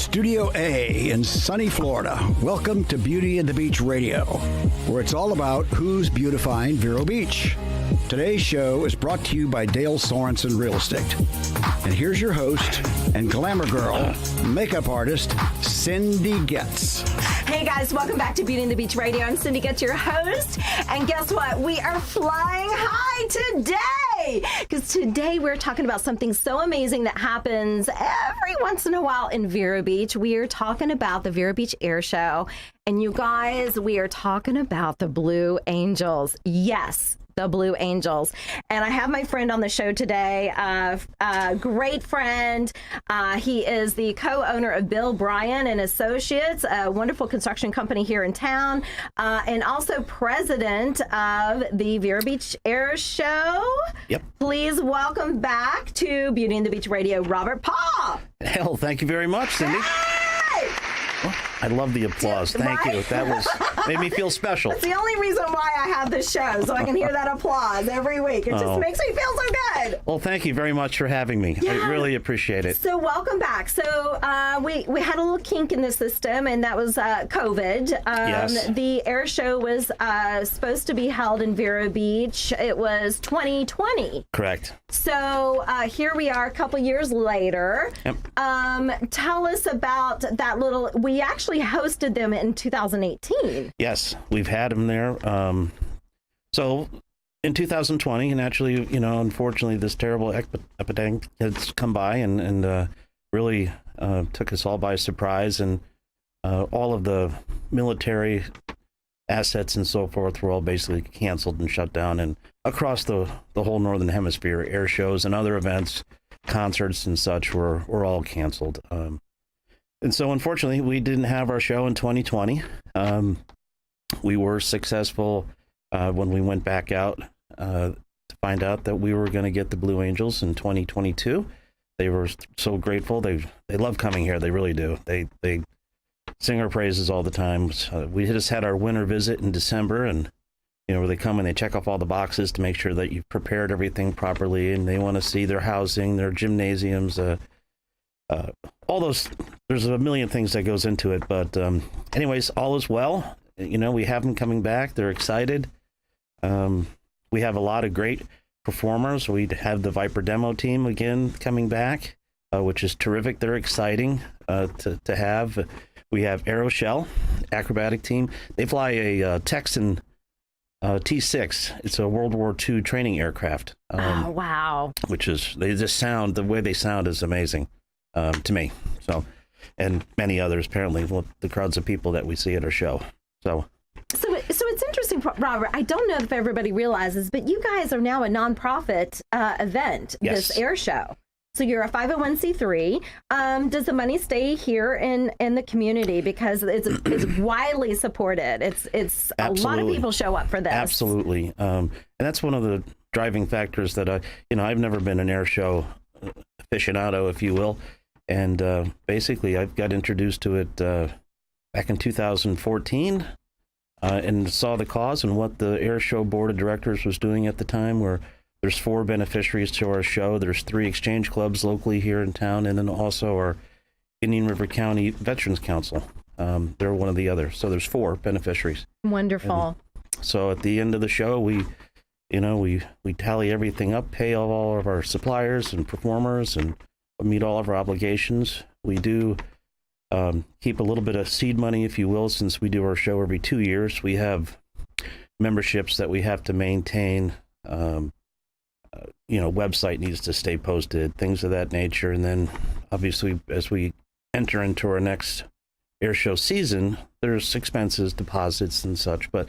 Studio A in sunny Florida. Welcome to Beauty and the Beach Radio, where it's all about who's beautifying Vero Beach. Today's show is brought to you by Dale Sorensen Real Estate. And here's your host and glamour girl, makeup artist, Cindy Getz. Hey guys, welcome back to Beauty and the Beach Radio. I'm Cindy Getz, your host. And guess what? We are flying high today. Because today we're talking about something so amazing that happens every once in a while in Vero Beach. We are talking about the Vero Beach Air Show. And you guys, we are talking about the Blue Angels. Yes, the Blue Angels. And I have my friend on the show today, a great friend. He is the co-owner of Bill Bryan and Associates, a wonderful construction company here in town, and also president of the Vero Beach Air Show. Yep. Please welcome back to Beauty and the Beach Radio, Robert Paul. Hell, thank you very much, Cindy. Hey! I love the applause. Thank you. That made me feel special. That's the only reason why I have this show, so I can hear that applause every week. It just makes me feel so good. Well, thank you very much for having me. Yeah. I really appreciate it. So welcome back. So we had a little kink in the system, and that was COVID. Yes. The air show was supposed to be held in Vero Beach. It was 2020. Correct. So here we are a couple years later. Yep. Tell us about that little, we actually hosted them in 2018. Yes, we've had them there. So in 2020, and actually, unfortunately, this terrible epidemic has come by and really took us all by surprise. And all of the military assets and so forth were all basically canceled and shut down. And across the whole Northern Hemisphere, air shows and other events, concerts and such were all canceled. And so, unfortunately, we didn't have our show in 2020. We were successful when we went back out to find out that we were going to get the Blue Angels in 2022. They were so grateful. They love coming here. They really do. They sing our praises all the time. We just had our winter visit in December, and where they come and they check off all the boxes to make sure that you've prepared everything properly, and they want to see their housing, their gymnasiums, all those. There's a million things that goes into it, but anyways, all is well. We have them coming back. They're excited. We have a lot of great performers. We have the Viper demo team again coming back, which is terrific. They're exciting to have. We have Aeroshell, acrobatic team. They fly a Texan T6. It's a World War II training aircraft. Oh, wow. Which is, the way they sound is amazing to me. So, and many others, apparently, the crowds of people that we see at our show. So it's interesting, Robert. I don't know if everybody realizes, but you guys are now a nonprofit event, yes. This air show. So you're a 501c3. Does the money stay here in the community, because it's widely supported? It's a lot of people show up for this. Absolutely, and that's one of the driving factors that I've never been an air show aficionado, if you will, and basically I've got introduced to it back in 2014, and saw the cause and what the air show board of directors was doing at the time, where there's 4 beneficiaries to our show. There's 3 exchange clubs locally here in town, and then also our Indian River County Veterans Council. They're one of the others. So there's 4 beneficiaries. Wonderful. And so at the end of the show, we tally everything up, pay all of our suppliers and performers, and meet all of our obligations. We do keep a little bit of seed money, if you will, since we do our show every 2 years. We have memberships that we have to maintain. Website needs to stay posted, things of that nature. And then obviously, as we enter into our next air show season, there's expenses, deposits and such. But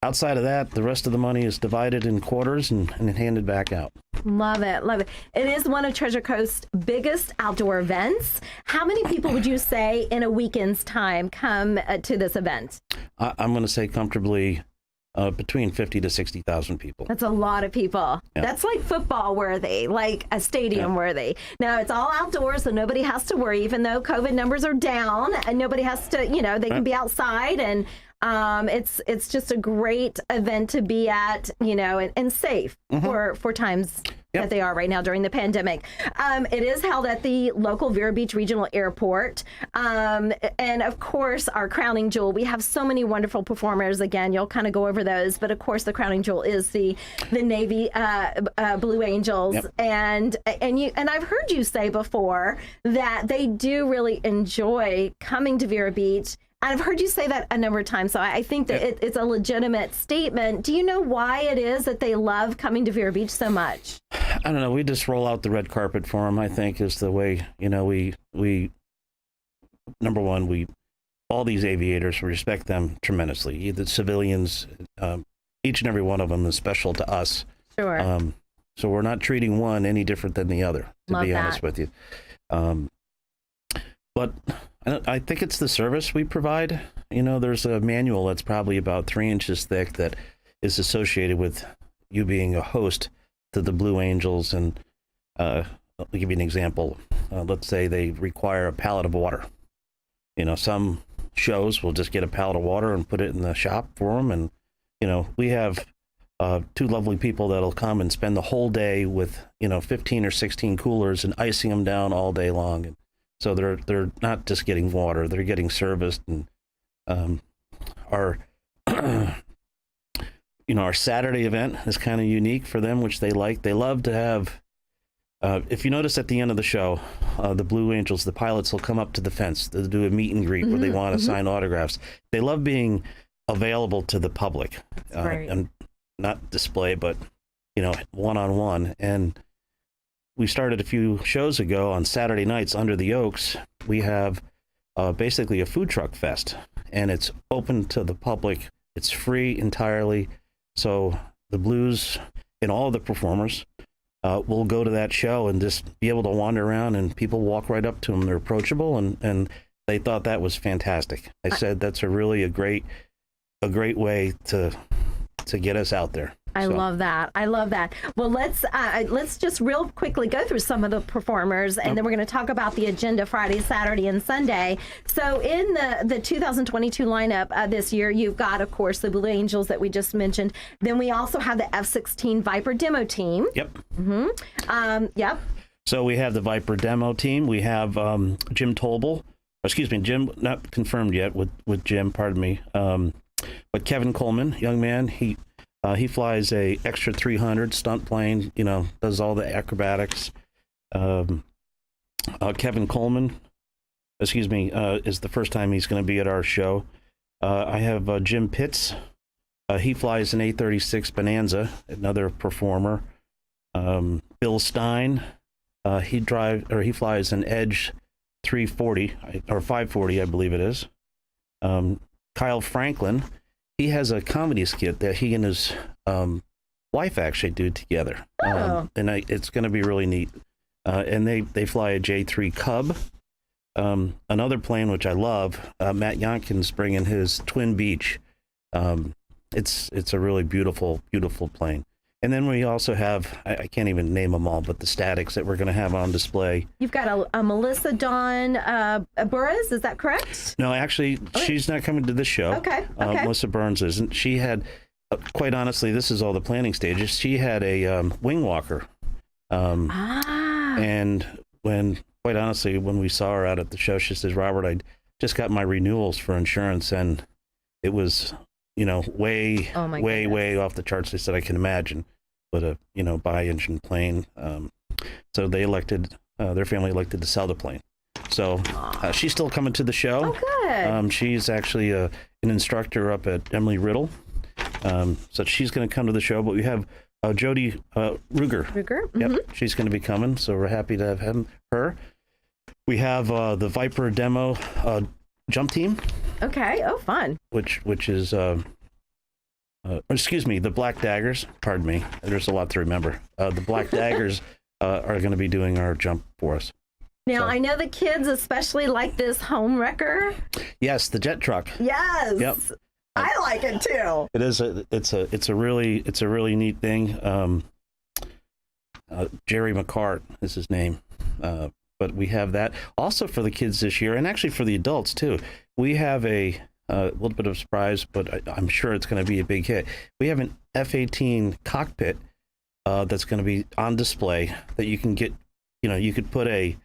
outside of that, the rest of the money is divided in quarters and handed back out. Love it. Love it. It is one of Treasure Coast's biggest outdoor events. How many people would you say in a weekend's time come to this event? I'm going to say comfortably between 50 to 60,000 people. That's a lot of people. Yeah. That's like football worthy, like a stadium worthy. Now, it's all outdoors, so nobody has to worry, even though COVID numbers are down, and nobody has to, they can be outside, and it's just a great event to be at, and safe for times that they are right now during the pandemic. It is held at the local Vero Beach Regional Airport. And of course, our crowning jewel, we have so many wonderful performers. Again, you'll kind of go over those, but of course, the crowning jewel is the Navy Blue Angels. Yep. And I've heard you say before that they do really enjoy coming to Vero Beach. And I've heard you say that a number of times, so I think that it's a legitimate statement. Do you know why it is that they love coming to Vero Beach so much? I don't know. We just roll out the red carpet for them, I think, is the way, we number one, all these aviators, we respect them tremendously. The civilians, each and every one of them is special to us. Sure. So we're not treating one any different than the other, to be honest with you. But I think it's the service we provide. There's a manual that's probably about 3 inches thick that is associated with you being a host to the Blue Angels. And I'll give you an example. Let's say they require a pallet of water. Some shows will just get a pallet of water and put it in the shop for them. And, we have 2 lovely people that'll come and spend the whole day with, 15 or 16 coolers and icing them down all day long. And so they're not just getting water, they're getting serviced. And our our Saturday event is kind of unique for them, which they like. They love to have, if you notice at the end of the show, the Blue Angels, the pilots will come up to the fence to do a meet and greet where they want to sign autographs. They love being available to the public, and not display, but one-on-one. And we started a few shows ago on Saturday nights under the Oaks. We have basically a food truck fest, and it's open to the public. It's free entirely. So the Blues and all of the performers will go to that show and just be able to wander around, and people walk right up to them. They're approachable, and they thought that was fantastic. I said that's a great way to get us out there. I love that. Well, let's just real quickly go through some of the performers, and then we're going to talk about the agenda Friday, Saturday, and Sunday. So in the 2022 lineup this year, you've got, of course, the Blue Angels that we just mentioned. Then we also have the F-16 Viper demo team. Yep. Mm-hmm. Yep. So we have the Viper demo team. We have Jim Tolbel. Jim, not confirmed yet with Jim, pardon me. But Kevin Coleman, young man, he flies a extra 300 stunt plane, does all the acrobatics. Kevin Coleman, is the first time he's going to be at our show. I have Jim Pitts. He flies an A36 Bonanza, another performer. Bill Stein, he flies an Edge 340 or 540, I believe it is. Kyle Franklin, he has a comedy skit that he and his wife actually do together. And it's going to be really neat. And they fly a J3 Cub. Another plane, which I love, Matt Yonkins bringing his Twin Beach. It's a really beautiful, beautiful plane. And then we also have, I can't even name them all, but the statics that we're going to have on display. You've got a Melissa Dawn Burris, is that correct? No, actually, she's not coming to this show. Okay. Melissa Burns isn't. She had, quite honestly, this is all the planning stages. She had a wing walker. And quite honestly, when we saw her out at the show, she says, Robert, I just got my renewals for insurance, and it was, way off the charts. They said, I can imagine, but a bi-engine plane. So they elected, their family elected to sell the plane. So she's still coming to the show. Oh, good. She's actually an instructor up at Emily Riddle. So she's going to come to the show, but we have Jody Ruger. Mm-hmm. Yep, she's going to be coming, so we're happy to have her. We have the Viper demo jump team. Okay. Oh, fun. Which is the Black Daggers. Pardon me. There's a lot to remember. The Black Daggers are going to be doing our jump for us. Now, I know the kids especially like this home wrecker. Yes, the jet truck. Yes. Yep. I like it too. It is it's a really neat thing. Jerry McCart is his name. But we have that also for the kids this year, and actually for the adults too. We have a little bit of a surprise, but I'm sure it's going to be a big hit. We have an F-18 cockpit that's going to be on display that you can get. You could put a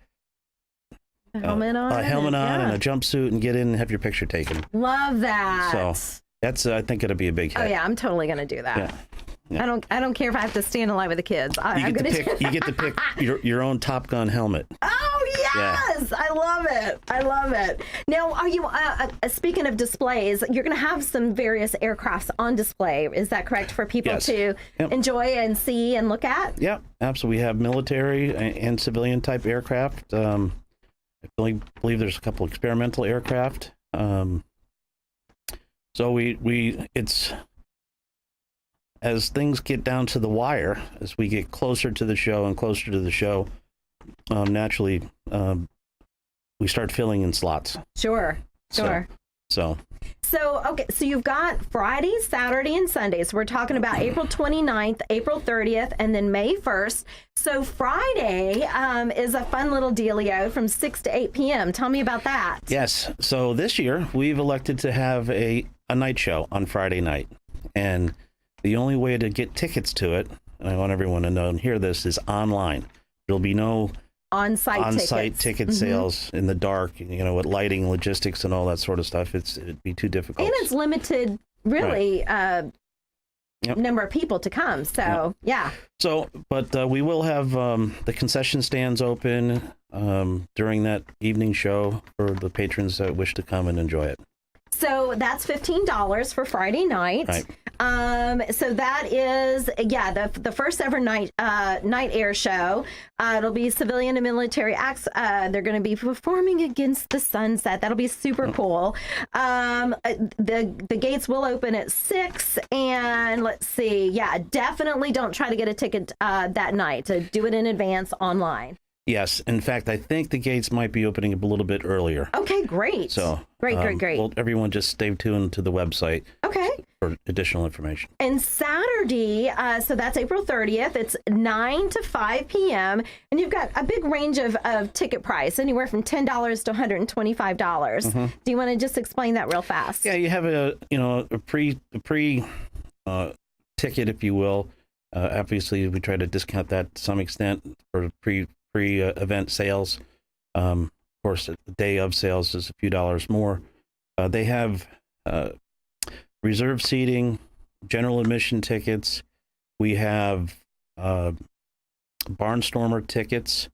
helmet on, and a jumpsuit and get in and have your picture taken. Love that. So that's I think it'll be a big hit. Oh yeah, I'm totally going to do that. Yeah. Yeah. I don't care if I have to stand in line with the kids. You get to pick your own Top Gun helmet. Oh yes, yeah. I love it. Now, are you speaking of displays? You're going to have some various aircrafts on display. Is that correct for people to enjoy and see and look at? Yeah, absolutely. We have military and civilian type aircraft. I believe there's a couple experimental aircraft. So it's. As things get down to the wire, as we get closer to the show and closer to the show, naturally, we start filling in slots. Sure. So okay, so you've got Friday, Saturday, and Sunday. So we're talking about April 29th, April 30th, and then May 1st. So Friday is a fun little dealio from 6 to 8 p.m. Tell me about that. Yes. So this year, we've elected to have a night show on Friday night. And the only way to get tickets to it, and I want everyone to know and hear this, is online. There'll be no on-site ticket sales in the dark, with lighting, logistics, and all that sort of stuff. It'd be too difficult. And it's limited, really, number of people to come. So, yeah. So, but we will have the concession stands open during that evening show for the patrons that wish to come and enjoy it. So that's $15 for Friday night. Right. So that is, the first ever night air show. It'll be civilian and military acts. They're going to be performing against the sunset. That'll be super cool. The gates will open at 6, and let's see. Yeah, definitely don't try to get a ticket that night. To do it in advance online. Yes. In fact, I think the gates might be opening up a little bit earlier. Okay, great. So great. Well, everyone just stay tuned to the website. Okay. For additional information. And Saturday, so that's April 30th. It's 9 to 5 p.m. And you've got a big range of ticket price, anywhere from $10 to $125. Do you want to just explain that real fast? Yeah, you have a pre ticket, if you will. Obviously, we try to discount that to some extent for pre-event sales. Of course, the day of sales is a few dollars more. They have reserved seating, general admission tickets. We have Barnstormer tickets,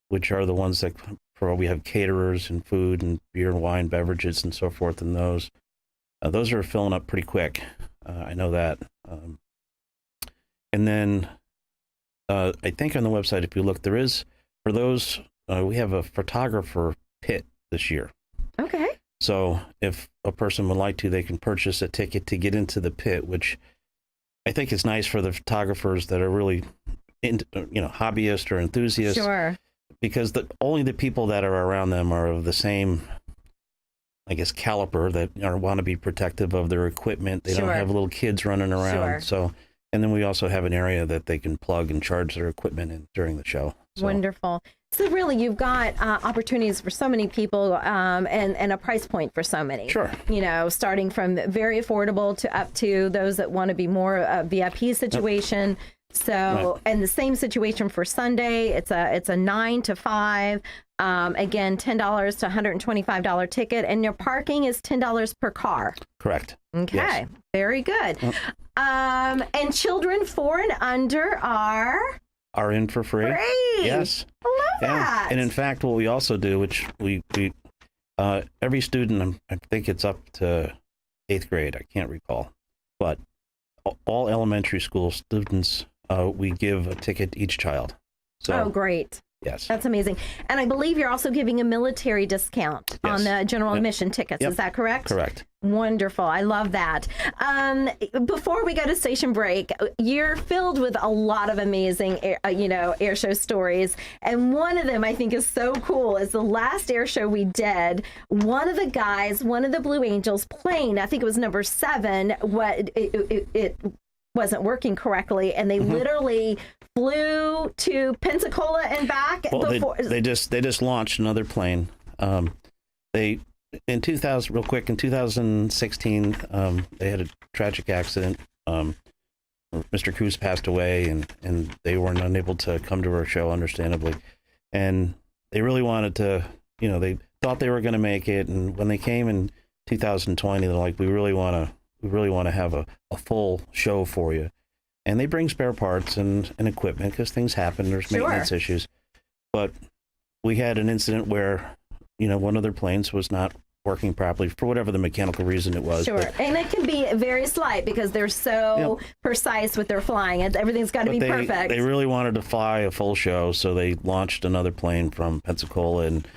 which are the ones that we have caterers and food and beer and wine, beverages and so forth in those. Those are filling up pretty quick. I know that. And then I think on the website, if you look, there is, for those, we have a photographer pit this year. Okay. So if a person would like to, they can purchase a ticket to get into the pit, which I think is nice for the photographers that are really, hobbyists or enthusiasts. Sure. Because only the people that are around them are of the same, I guess, caliber that want to be protective of their equipment. They don't have little kids running around. Sure. So, and then we also have an area that they can plug and charge their equipment in during the show. So. Wonderful. So really, you've got opportunities for so many people, and a price point for so many. Sure. Starting from very affordable to up to those that want to be more VIP situation. So, and the same situation for Sunday. It's a 9 to 5. Again, $10 to $125 ticket, and your parking is $10 per car. Correct. Okay. Yes. Very good. And children 4 and under are in for free. Great. Yes. I love that. And in fact, what we also do, which we every student, I think it's up to 8th grade, I can't recall, but all elementary school students, we give a ticket to each child. So, oh, great. Yes. That's amazing. And I believe you're also giving a military discount on the general admission tickets. Yep. Is that correct? Correct. Wonderful. I love that. Before we go to station break, you're filled with a lot of amazing, air show stories. And one of them I think is so cool is the last air show we did. One of the Blue Angels plane, I think it was number 7, it wasn't working correctly, and they literally flew to Pensacola and back. Well, they just launched another plane. In 2016, they had a tragic accident. Mr. Cruz passed away, and they weren't unable to come to our show, understandably. And they really wanted to, they thought they were going to make it. And when they came in 2020, they're like, we really want to have a full show for you. And they bring spare parts and equipment because things happen. There's maintenance issues. But we had an incident where, one of their planes was not working properly for whatever the mechanical reason it was. Sure. And it can be very slight because they're so precise with their flying. Everything's got to be perfect. They really wanted to fly a full show, so they launched another plane from Pensacola, and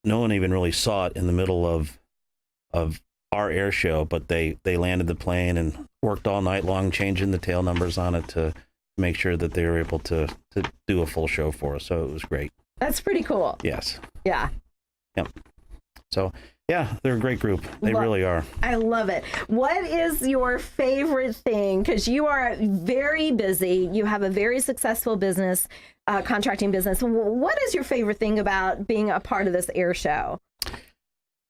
no one even really saw it in the middle of our air show, but they landed the plane and worked all night long changing the tail numbers on it to make sure that they were able to do a full show for us. So it was great. That's pretty cool. Yes. Yeah. Yep. So, yeah, they're a great group. They really are. I love it. What is your favorite thing? Because you are very busy. You have a very successful business, contracting business. What is your favorite thing about being a part of this air show?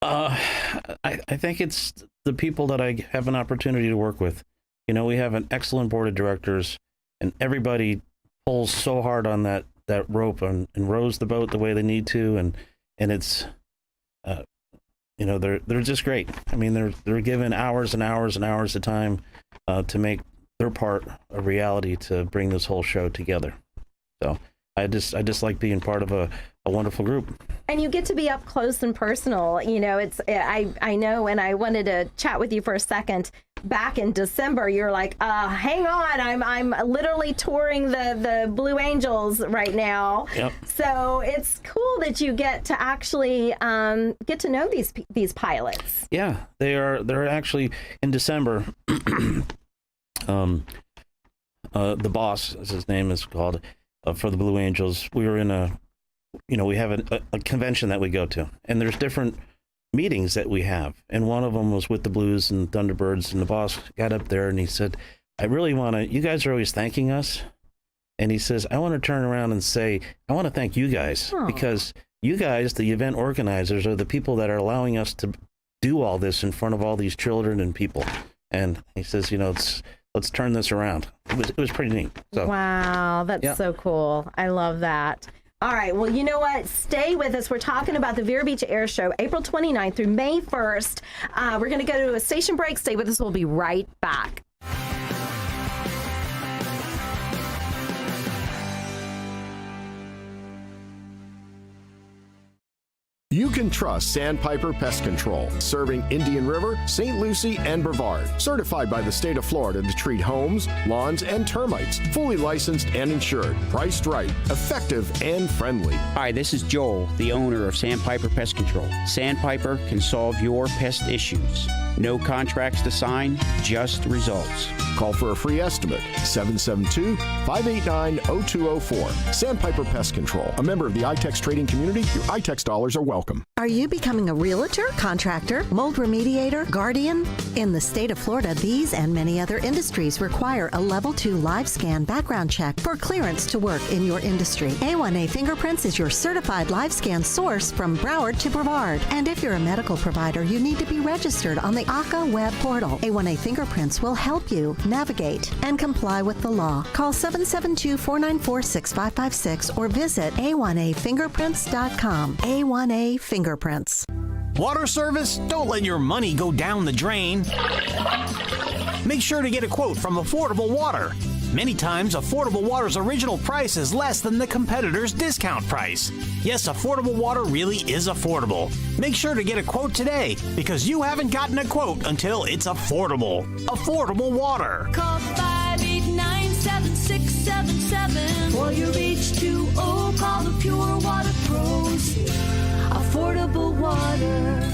I think it's the people that I have an opportunity to work with. We have an excellent board of directors, and everybody pulls so hard on that rope and rows the boat the way they need to, and it's they're just great. I mean, they're given hours and hours and hours of time to make their part a reality to bring this whole show together. So I just like being part of a wonderful group. And you get to be up close and personal. I know when I wanted to chat with you for a second back in December, you're like, hang on, I'm literally touring the Blue Angels right now. Yep. So it's cool that you get to actually get to know these pilots. Yeah, they're actually in December. The boss, as his name is called, for the Blue Angels, we were in we have a convention that we go to, and there's different meetings that we have, and one of them was with the Blues and Thunderbirds, and the boss got up there and he said, I really want to, you guys are always thanking us, and he says, I want to turn around and say, I want to thank you guys, because you guys, the event organizers, are the people that are allowing us to do all this in front of all these children and people. And he says, let's turn this around. It was pretty neat. So, wow, that's so cool. I love that. All right. Well, you know what? Stay with us. We're talking about the Vero Beach Air Show, April 29th through May 1st. We're going to go to a station break. Stay with us. We'll be right back. You can trust Sandpiper Pest Control, serving Indian River, St. Lucie, and Brevard. Certified by the state of Florida to treat homes, lawns, and termites. Fully licensed and insured. Priced right, effective, and friendly. Hi, this is Joel, the owner of Sandpiper Pest Control. Sandpiper can solve your pest issues. No contracts to sign, just results. Call for a free estimate, 772-589-0204. Sandpiper Pest Control, a member of the iTex trading community. Your iTex dollars are welcome. Are you becoming a realtor, contractor, mold remediator, guardian? In the state of Florida, these and many other industries require a Level 2 live scan background check for clearance to work in your industry. A1A Fingerprints is your certified live scan source from Broward to Brevard. And if you're a medical provider, you need to be registered on the ACA web portal. A1A Fingerprints will help you navigate and comply with the law. Call 772-494-6556 or visit a1afingerprints.com. A1A Fingerprints. Water service? Don't let your money go down the drain. Make sure to get a quote from Affordable Water. Many times, Affordable Water's original price is less than the competitor's discount price. Yes, Affordable Water really is affordable. Make sure to get a quote today, because you haven't gotten a quote until it's affordable. Affordable Water. Call 589-7677 for your H2O. Call the Pure Water Pros. Affordable Water.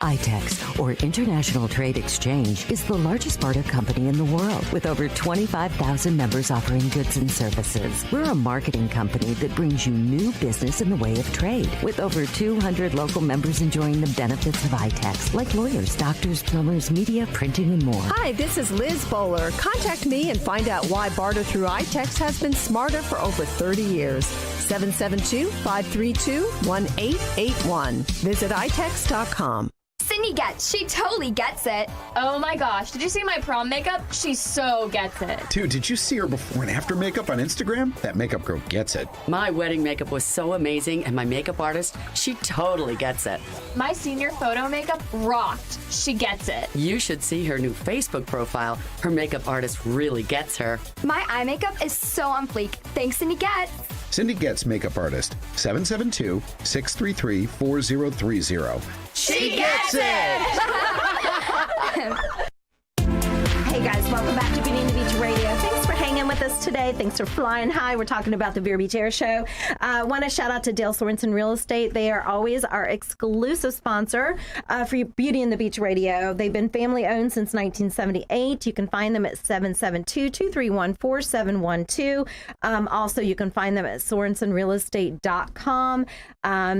iTex, or International Trade Exchange, is the largest barter company in the world with over 25,000 members offering goods and services. We're a marketing company that brings you new business in the way of trade, with over 200 local members enjoying the benefits of iTex, like lawyers, doctors, plumbers, media, printing, and more. Hi, this is Liz Bowler. Contact me and find out why barter through iTex has been smarter for over 30 years. 772-532-1881. Visit itex.com. Cindy gets. She totally gets it. Oh my gosh, did you see my prom makeup? She so gets it. Dude, did you see her before and after makeup on Instagram? That makeup girl gets it. My wedding makeup was so amazing, and my makeup artist, she totally gets it. My senior photo makeup rocked. She gets it. You should see her new Facebook profile. Her makeup artist really gets her. My eye makeup is so on fleek. Thanks, Cindy Getz. Cindy Getz Makeup Artist, 772-633-4030. She gets it! Hey guys, welcome back to Beauty and the Beach Radio. Thanks for hanging with us today. Thanks for flying high. We're talking about the Vero Beach Air Show. I want to shout out to Dale Sorensen Real Estate. They are always our exclusive sponsor for Beauty and the Beach Radio. They've been family owned since 1978. You can find them at 772-231-4712. Also, you can find them at SorensenRealEstate.com.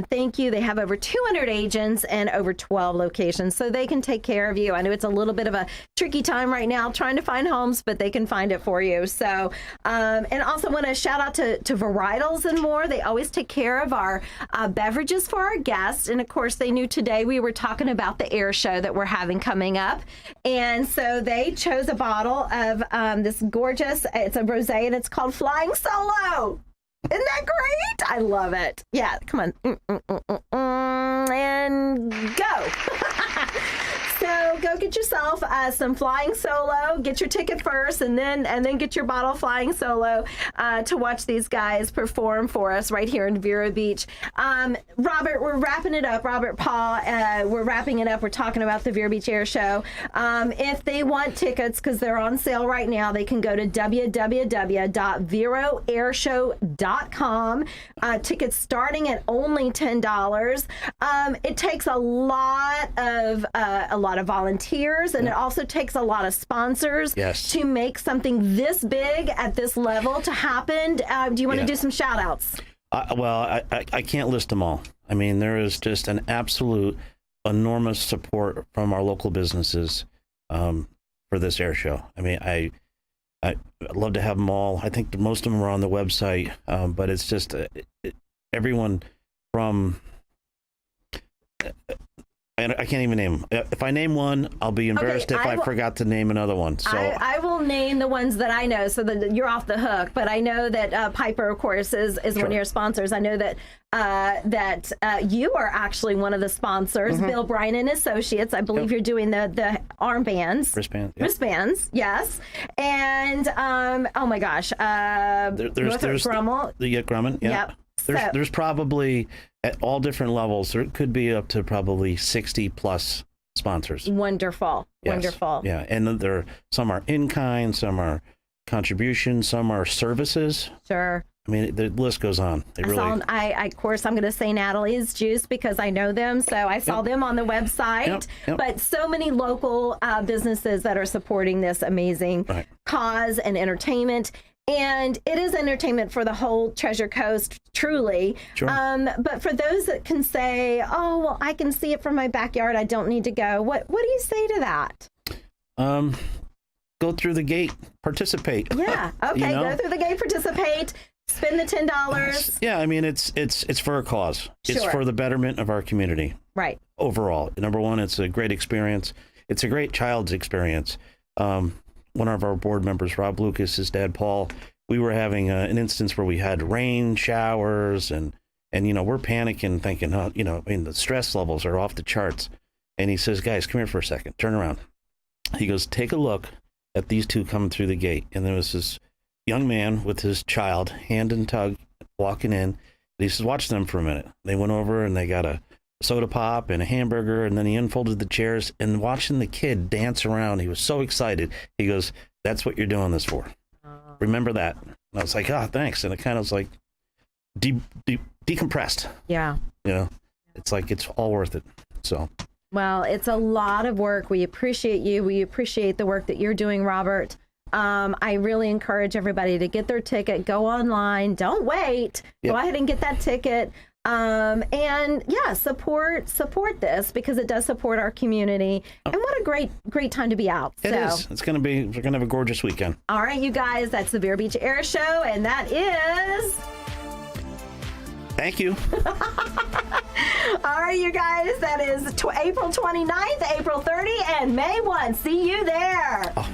Thank you. They have over 200 agents and over 12 locations, so they can take care of you. I know it's a little bit of a tricky time right now trying to find homes, but they can find it for you. So, and also want to shout out to Varietals and More. They always take care of our beverages for our guests. And of course, they knew today we were talking about the air show that we're having coming up. And so they chose a bottle of this gorgeous, it's a rosé, and it's called Flying Solo. Isn't that great? I love it. Yeah, come on. And go. So go get yourself some Flying Solo. Get your ticket first, and then get your bottle of Flying Solo to watch these guys perform for us right here in Vero Beach. Robert, we're wrapping it up. Robert Paul, we're wrapping it up. We're talking about the Vero Beach Air Show. If they want tickets, because they're on sale right now, they can go to www.veroairshow.com. Tickets starting at only $10. It takes a lot of volunteers, and it also takes a lot of sponsors to make something this big at this level to happen. Do you want to do some shout outs? Well, I can't list them all. I mean, there is just an absolute enormous support from our local businesses for this air show. I mean, I'd love to have them all. I think most of them are on the website, but it's just everyone from... I can't even name them. If I name one, I'll be embarrassed if I forgot to name another one. So I will name the ones that I know, so that you're off the hook. But I know that Piper, of course, is one of your sponsors. I know that you are actually one of the sponsors. Mm-hmm. Bill Bryan and Associates. I believe you're doing the armbands, wristbands. Yes, and oh my gosh, there's Grumman. Grumman. Yeah. Yep. There's probably at all different levels. There could be up to probably 60 plus sponsors. Wonderful. Yeah, and some are in kind, some are contributions, some are services. Sure. I mean, the list goes on. Of course, I'm going to say Natalie's Juice because I know them. So I saw them on the website. Yep. But so many local businesses that are supporting this amazing cause and entertainment. And it is entertainment for the whole Treasure Coast, truly. Sure. But for those that can say, oh, well, I can see it from my backyard, I don't need to go. What do you say to that? Go through the gate, participate. Yeah. Okay. Go through the gate, participate. Spend the $10. Yeah. I mean, it's for a cause. Sure. It's for the betterment of our community. Right. Overall, number one, it's a great experience. It's a great child's experience. One of our board members, Rob Lucas, his dad, Paul, we were having an instance where we had rain showers and we're panicking thinking, the stress levels are off the charts. And he says, guys, come here for a second, turn around. He goes, take a look at these two coming through the gate. And there was this young man with his child, hand and tug, walking in. And he says, watch them for a minute. They went over and they got a soda pop and a hamburger, and then he unfolded the chairs, and watching the kid dance around, he was so excited. He goes, that's what you're doing this for. Remember that. And I was like, thanks. And it kind of was like decompressed. Yeah. It's like it's all worth it. So. Well, it's a lot of work. We appreciate you. We appreciate the work that you're doing, Robert. I really encourage everybody to get their ticket. Go online. Don't wait. Yep. Go ahead and get that ticket. And support this because it does support our community. And what a great time to be out. It is. We're going to have a gorgeous weekend. All right, you guys, that's the Vero Beach Air Show, and that is Thank you. All right, you guys, that is April 29th, April 30, and May 1. See you there. Oh.